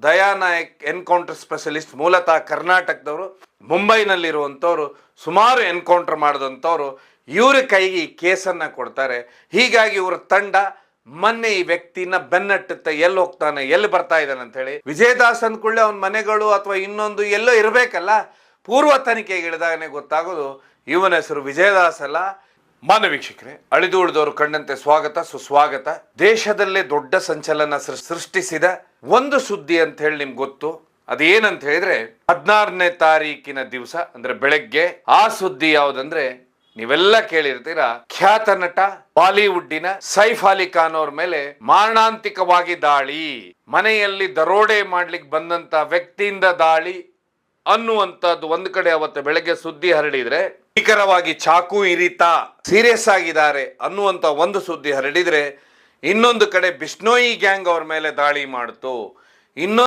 Daya Nayak encounter specialist, ಮೂಲತಃ ಕರ್ನಾಟಕದವರು, ಮುಂಬೈನಲ್ಲಿರುವಂಥವ್ರು, ಸುಮಾರು ಎನ್ಕೌಂಟರ್ ಮಾಡಿದಂಥವ್ರು. ಇವರ ಕೈಗೆ ಈ ಕೇಸನ್ನು ಕೊಡ್ತಾರೆ. ಹೀಗಾಗಿ ಇವರ ತಂಡ ಮೊನ್ನೆ ಈ ವ್ಯಕ್ತಿನ ಬೆನ್ನಟ್ಟುತ್ತೆ, ಎಲ್ಲಿ ಹೋಗ್ತಾನೆ, ಎಲ್ಲಿ ಬರ್ತಾ ಇದ್ದಾನೆ ಅಂತ ಹೇಳಿ. ವಿಜಯದಾಸ್ ಅಂದ್ಕೊಳ್ಳೆ ಅವನ ಮನೆಗಳು ಅಥವಾ ಇನ್ನೊಂದು ಎಲ್ಲೋ ಇರಬೇಕಲ್ಲ, ಪೂರ್ವ ತನಿಖೆಗೆ ಇಳಿದಾಗನೇ ಗೊತ್ತಾಗೋದು ಇವನ ಹೆಸರು ವಿಜಯದಾಸ್ ಅಲ್ಲ. ಮಾನ್ಯ ವೀಕ್ಷಕರೇ, ಅಳಿದು ಉಳಿದವರು ಕಂಡಂತೆ ಸ್ವಾಗತ ಸುಸ್ವಾಗತ. ದೇಶದಲ್ಲೇ ದೊಡ್ಡ ಸಂಚಲನ ಸೃಷ್ಟಿಸಿದ ಒಂದು ಸುದ್ದಿ ಅಂತ ಹೇಳಿ ನಿಮ್ಗೆ ಗೊತ್ತು. ಅದೇನಂತ ಹೇಳಿದ್ರೆ 16ನೇ ತಾರೀಕಿನ ದಿವಸ ಅಂದ್ರೆ ಬೆಳಗ್ಗೆ ಆ ಸುದ್ದಿ ಯಾವ್ದಂದ್ರೆ ನೀವೆಲ್ಲ ಕೇಳಿರ್ತೀರಾ, ಖ್ಯಾತ ನಟ ಬಾಲಿವುಡ್ಡಿನ ಸೈಫ್ ಅಲಿ ಖಾನ್ ಅವ್ರ ಮೇಲೆ ಮಾರಣಾಂತಿಕವಾಗಿ ದಾಳಿ, ಮನೆಯಲ್ಲಿ ದರೋಡೆ ಮಾಡ್ಲಿಕ್ಕೆ ಬಂದಂತ ವ್ಯಕ್ತಿಯಿಂದ ದಾಳಿ ಅನ್ನುವಂಥದ್ದು ಒಂದು ಕಡೆ ಅವತ್ತು ಬೆಳಗ್ಗೆ ಸುದ್ದಿ ಹರಡಿದ್ರೆ, ಭೀಕರವಾಗಿ ಚಾಕು ಇರಿತ ಸೀರಿಯಸ್ ಆಗಿದ್ದಾರೆ ಅನ್ನುವಂತ ಒಂದು ಸುದ್ದಿ ಹರಡಿದ್ರೆ, ಇನ್ನೊಂದು ಕಡೆ ಬಿಷ್ಣೋಯಿ ಗ್ಯಾಂಗ್ ಅವ್ರ ಮೇಲೆ ದಾಳಿ ಮಾಡ್ತು. ಇನ್ನೊಂದು